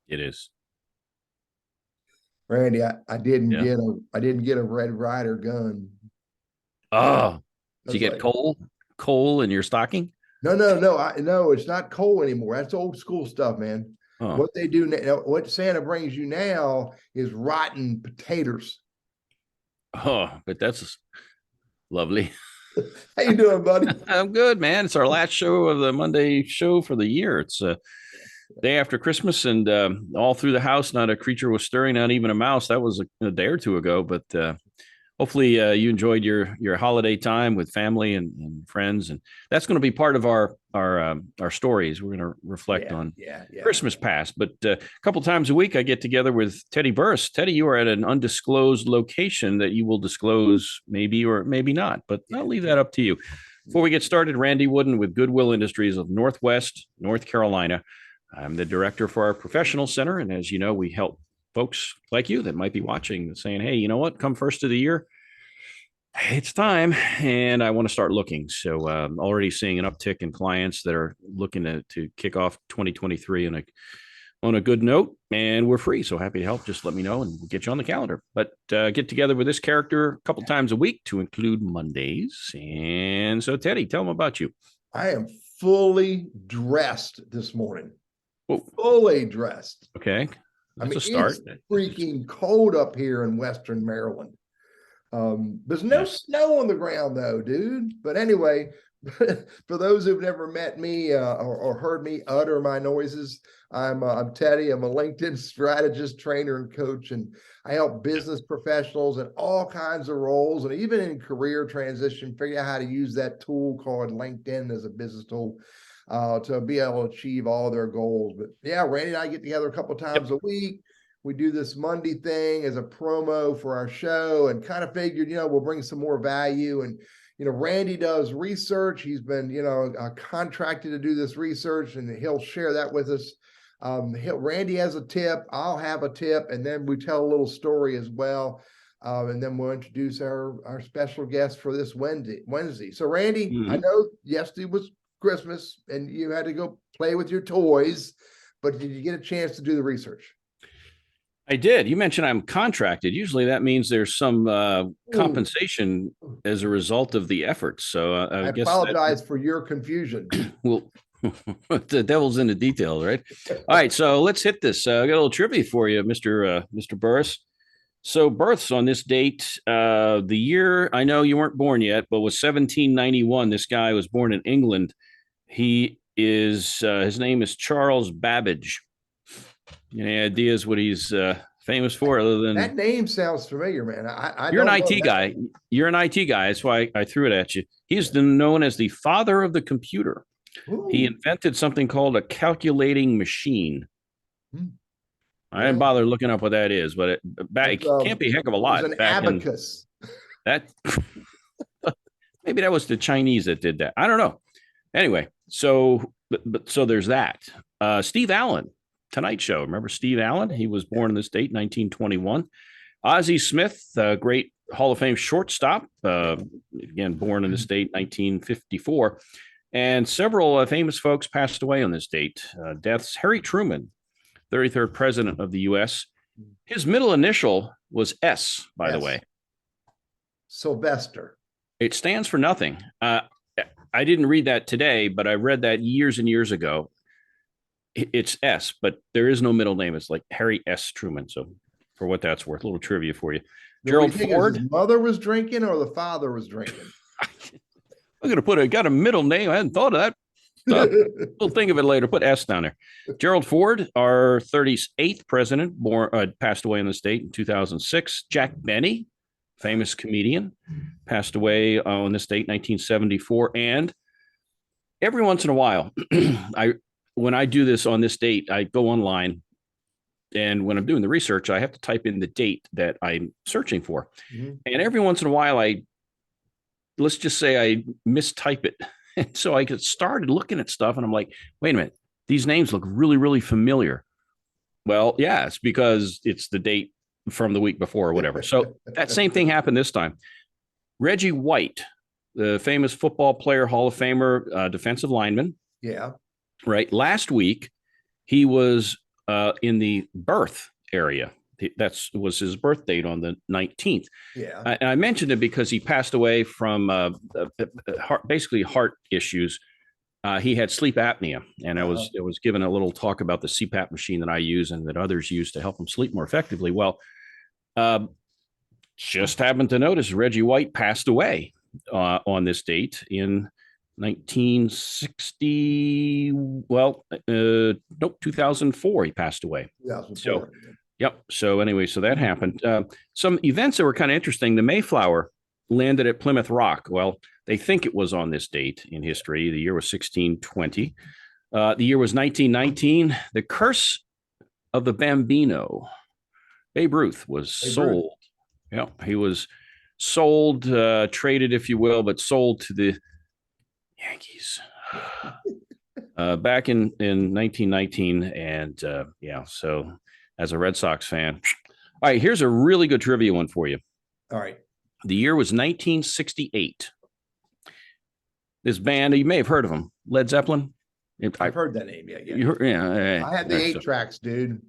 It is. Randy, I didn't Yeah. get a Red Ryder gun. Oh, I did you was get like, coal in your stocking? no, it's not coal anymore. That's old school stuff, man. Oh, What they do now, what Santa brings you now is rotten potatoes. but that's lovely. How you doing, buddy? I'm good, man. It's our last show of the Monday show for the year. It's day after Christmas, and all through the house, not a creature was stirring, not even a mouse. That was a day or two ago, but hopefully you enjoyed your holiday time with family and friends, and that's going to be part of our stories. We're going to reflect on Yeah. Christmas past, but a couple times a week I get together with Teddy Burriss. Teddy, you are at an undisclosed location that you will disclose maybe or maybe not, but I'll leave that up to you. Before we get started, Randy Wooden with Goodwill Industries of Northwest North Carolina. I'm the director for our professional center, and as you know, we help folks like you that might be watching saying, hey, you know what, come first of the year, it's time and I want to start looking. So already seeing an uptick in clients that are looking to kick off 2023 on a good note, and we're free. So happy to help. Just let me know and we'll get you on the calendar. But get together with this character a couple times a week to include Mondays. And so, Teddy, tell them about you. I am fully dressed this morning. Whoa. Fully dressed. Okay. That's a start. It's freaking cold up here in Western Maryland. There's no snow on the ground though, dude. But anyway, for those who've never met me or heard me utter my noises, I'm Teddy. I'm a LinkedIn strategist, trainer, and coach, and I help business professionals in all kinds of roles, and even in career transition, figure out how to use that tool called LinkedIn as a business tool to be able to achieve all their goals. But yeah, Randy and I get together a couple times a week. We do this Monday thing as a promo for our show, and kind of figured, we'll bring some more value. And, Randy does research. He's been, contracted to do this research, and he'll share that with us. Randy has a tip. I'll have a tip, and then we tell a little story as well. And then we'll introduce our special guest for this Wednesday. So, Randy, I know yesterday was Christmas and you had to go play with your toys, but did you get a chance to do the research? I did. You mentioned I'm contracted. Usually that means there's some compensation as a result of the efforts. So I apologize for your confusion. Well, the devil's in the details, right? All right, so let's hit this. I got a little trivia for you, Mr. Burriss. So births on this date, the year, I know you weren't born yet, but was 1791. This guy was born in England. He is, his name is Charles Babbage. Any ideas what he's famous for other than that name sounds familiar, man? You're an IT guy. You're an IT guy. That's why I threw it at you. He's known as the father of the computer. Ooh. He invented something called a calculating machine. I didn't bother looking up what that is, but it can't be a heck of a lot. It was an abacus. That maybe that was the Chinese that did that. I don't know. Anyway, so there's that. Steve Allen, Tonight Show. Remember Steve Allen? He was born in this date, 1921. Ozzie Smith, great Hall of Fame shortstop, again, born in this date, 1954. And several famous folks passed away on this date. Deaths: Harry Truman, 33rd president of the U.S. His middle initial was S, by the way. Sylvester. It stands for nothing. I didn't read that today, but I read that years and years ago. It's S, but there is no middle name. It's like Harry S. Truman. So for what that's worth, a little trivia for you. Gerald Ford. His mother was drinking or the father was drinking? I'm going to got a middle name. I hadn't thought of that. We'll think of it later. Put S down there. Gerald Ford, our 38th president, passed away in the state in 2006. Jack Benny, famous comedian, passed away on this date, 1974. And every once in a while, when I do this on this date, I go online, and when I'm doing the research, I have to type in the date that I'm searching for. Mm-hmm. And every once in a while, let's just say I mistype it. And so I get started looking at stuff, and I'm like, wait a minute, these names look really, really familiar. Well, yeah, it's because it's the date from the week before or whatever. So that same thing happened this time. Reggie White, the famous football player, Hall of Famer, defensive lineman. Yeah. Right. Last week, he was in the birth area. That was his birth date on the 19th. Yeah. And I mentioned it because he passed away from basically heart issues. He had sleep apnea, and I was given a little talk about the CPAP machine that I use and that others use to help him sleep more effectively. Well, just happened to notice Reggie White passed away on this date in 1960. Well, nope, 2004. He passed away. 2004. So, yep. So anyway, so that happened. Some events that were kind of interesting. The Mayflower landed at Plymouth Rock. Well, they think it was on this date in history. The year was 1620. The year was 1919. The Curse of the Bambino. Babe Ruth was sold. Yeah, he was sold, traded, if you will, but sold to the Yankees back in 1919. And yeah, so as a Red Sox fan. All right, here's a really good trivia one for you. All right. The year was 1968. This band, you may have heard of them, Led Zeppelin. I've heard that name. Yeah. Yeah. I had the 8 tracks, dude.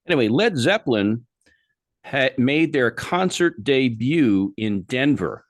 Anyway, Led Zeppelin had made their concert debut in Denver.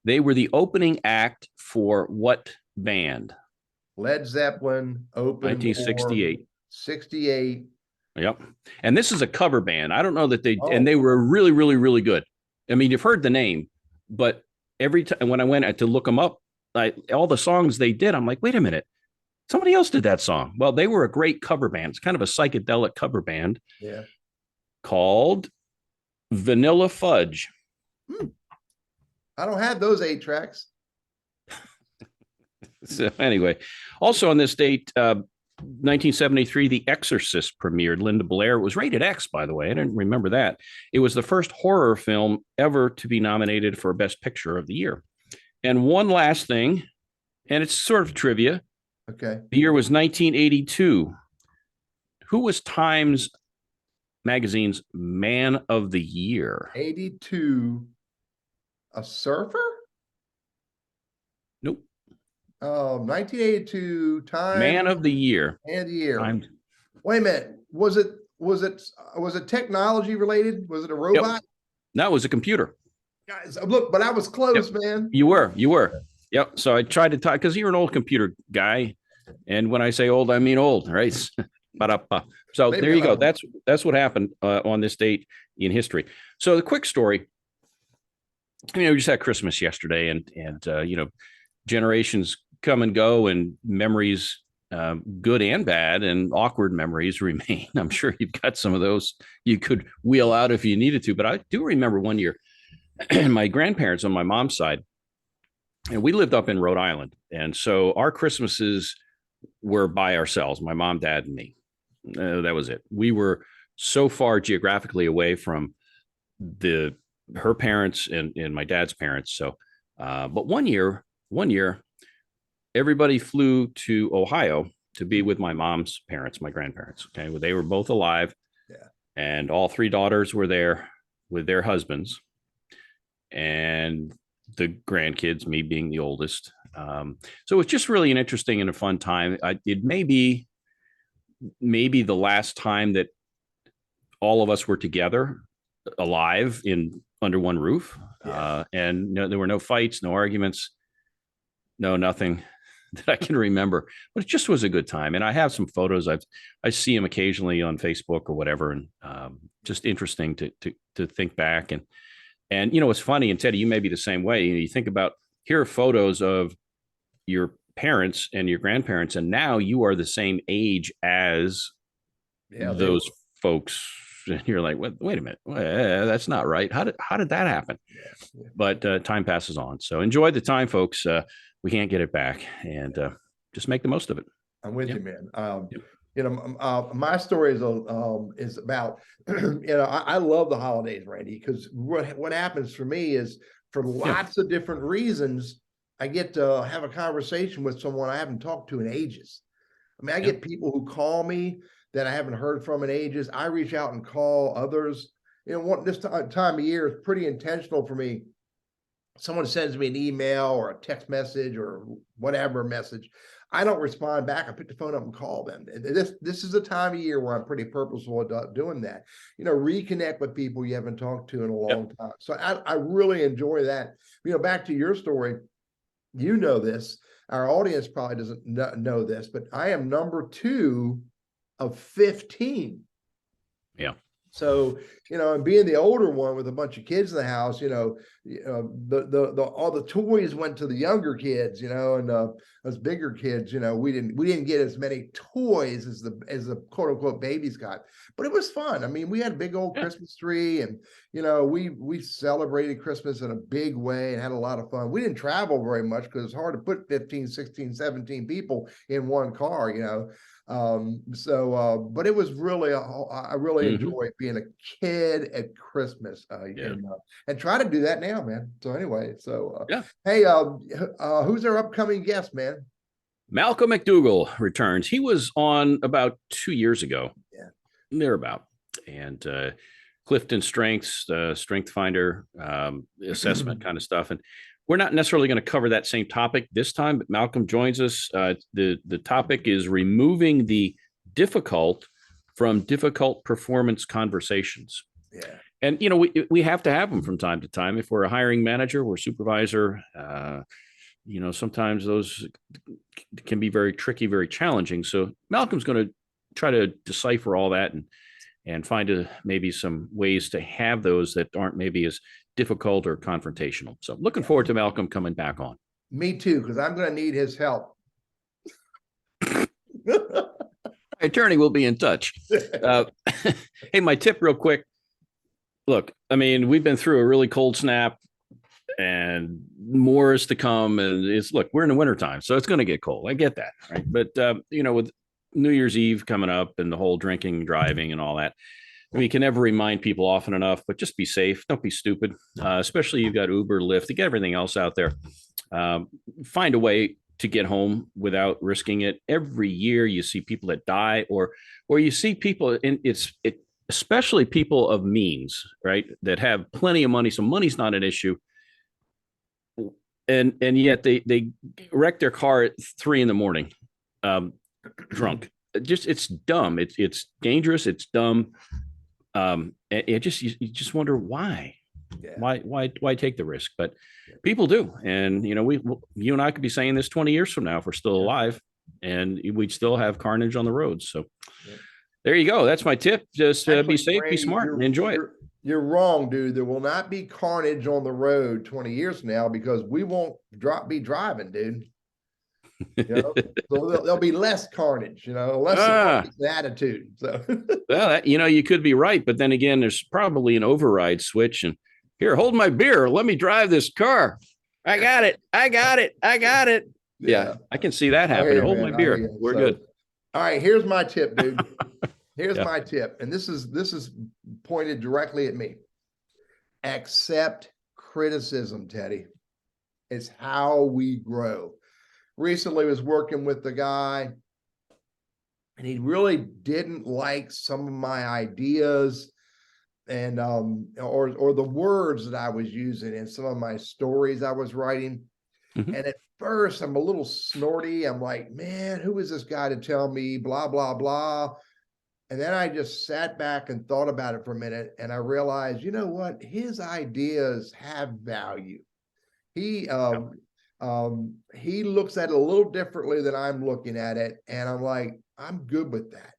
They were the opening act for what band? Led Zeppelin opened 1968. 68. Yep. And this is a cover band. I don't know that and they were really, really, really good. I mean, you've heard the name, but every time when I went to look them up, all the songs they did, I'm like, wait a minute, somebody else did that song. Well, they were a great cover band. It's kind of a psychedelic cover band. Yeah. Called Vanilla Fudge. I don't have those 8 tracks. So anyway, also on this date, 1973, The Exorcist premiered. Linda Blair. It was rated X, by the way. I didn't remember that. It was the first horror film ever to be nominated for Best Picture of the year. And one last thing, and it's sort of trivia. Okay. The year was 1982. Who was Times Magazine's Man of the Year? 82. A surfer? Nope. 1982 Time Man of the Year. Man of the Year. Timed. Wait a minute. Was it technology related? Was it a robot? Yep. No, it was a computer. Guys, look, but I was close, man. You were. Yep. So I tried to talk because you're an old computer guy. And when I say old, I mean old, right? So Maybe there you go. That's what happened on this date in history. So the quick story, we just had Christmas yesterday and generations come and go and memories, good and bad and awkward memories remain. I'm sure you've got some of those you could wheel out if you needed to, but I do remember one year my grandparents on my mom's side, and we lived up in Rhode Island. And so our Christmases were by ourselves, my mom, dad, and me. That was it. We were so far geographically away from her parents and my dad's parents. So, but one year, everybody flew to Ohio to be with my mom's parents, my grandparents. Okay. Well, they were both alive. Yeah. And all 3 daughters were there with their husbands and the grandkids, me being the oldest. So it's just really an interesting and a fun time. It may be the last time that all of us were together alive under one roof. Yeah. And there were no fights, no arguments, nothing that I can remember, but it just was a good time. And I have some photos. I see them occasionally on Facebook or whatever. And just interesting to think back and it's funny. And Teddy, you may be the same way. You think about, here are photos of your parents and your grandparents, and now you are the same age as those folks. And you're like, wait a minute, that's not right. How did that happen? Yeah. But time passes on. So enjoy the time, folks. We can't get it back, and just make the most of it. I'm with you, man. My story is about, I love the holidays, Randy, because what happens for me is, for lots of different reasons, I get to have a conversation with someone I haven't talked to in ages. I mean, I get people who call me that I haven't heard from in ages. I reach out and call others. This time of year is pretty intentional for me. Someone sends me an email or a text message or whatever message. I don't respond back. I pick the phone up and call them. This is the time of year where I'm pretty purposeful about doing that. Reconnect with people you haven't talked to in a long time. So I really enjoy that. Back to your story, this. Our audience probably doesn't know this, but I am number 2 of 15. Yeah. So, and being the older one with a bunch of kids in the house, all the toys went to the younger kids, and us bigger kids, we didn't get as many toys as the quote unquote babies got, but it was fun. I mean, we had a big old Christmas tree, and we celebrated Christmas in a big way and had a lot of fun. We didn't travel very much because it's hard to put 15, 16, 17 people in one car, but it was really, I really enjoyed being a kid at Christmas, and try to do that now, man. So anyway, hey, who's our upcoming guest, man? Malcolm Macdougall returns. He was on about 2 years ago, thereabout, and Clifton Strengths, Strength Finder assessment kind of stuff, and we're not necessarily going to cover that same topic this time, but Malcolm joins us. The topic is removing the difficult from difficult performance conversations. Yeah. And, we have to have them from time to time. If we're a hiring manager or supervisor, sometimes those can be very tricky, very challenging. So Malcolm's going to try to decipher all that and find maybe some ways to have those that aren't maybe as difficult or confrontational. So looking forward to Malcolm coming back on. Me too, because I'm going to need his help. Attorney will be in touch. Hey, my tip real quick. Look, I mean, we've been through a really cold snap and more is to come. And we're in the wintertime, so it's going to get cold. I get that. Right. But, with New Year's Eve coming up and the whole drinking, driving and all that, we can never remind people often enough, but just be safe. Don't be stupid, especially you've got Uber, Lyft, you get everything else out there. Find a way to get home without risking it. Every year you see people that die or you see people, and especially people of means, right, that have plenty of money. So money's not an issue. And yet they wreck their car at 3 a.m, drunk. It's dumb. It's dangerous. It's dumb. You just wonder why. Why take the risk? But people do, and you and I could be saying this 20 years from now if we're still alive, and we'd still have carnage on the roads. So there you go. That's my tip. Just be safe, be smart, and enjoy it. You're wrong, dude. There will not be carnage on the road 20 years from now because we won't be driving, dude. So there'll be less carnage, less attitude. So well, you could be right, but then again, there's probably an override switch. And here, hold my beer. Let me drive this car. I got it. Yeah, I can see that happening. Hold my beer. We're good. All right, here's my tip, dude. Here's my tip, and this is pointed directly at me. Accept criticism, Teddy. It's how we grow. Recently was working with the guy and he really didn't like some of my ideas and or the words that I was using in some of my stories I was writing. And at first I'm a little snorty. I'm like, man, who is this guy to tell me blah, blah, blah. And then I just sat back and thought about it for a minute. And I realized, you know what? His ideas have value. He looks at it a little differently than I'm looking at it. And I'm like, I'm good with that.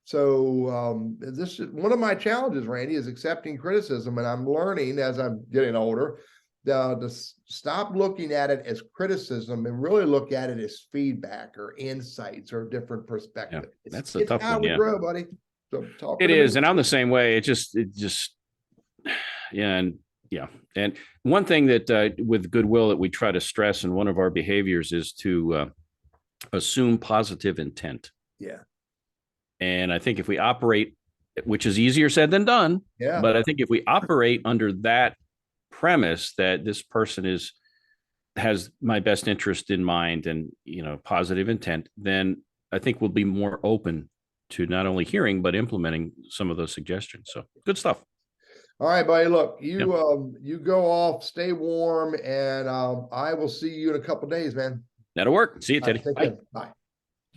So this is one of my challenges, Randy, is accepting criticism. And I'm learning as I'm getting older to stop looking at it as criticism and really look at it as feedback or insights or different perspective. Yeah, that's the tough one. Yeah, grow, buddy. So it is, and I'm the same way. It just, and one thing that with goodwill that we try to stress in one of our behaviors is to assume positive intent. Yeah. And I think if we operate, which is easier said than done, but I think if we operate under that premise that this person has my best interest in mind and positive intent, then I think we'll be more open to not only hearing but implementing some of those suggestions. So good stuff. All right, buddy. Look, you go off, stay warm, and I will see you in a couple of days, man. That'll work. See you, All right, Teddy. take Bye. care. Bye.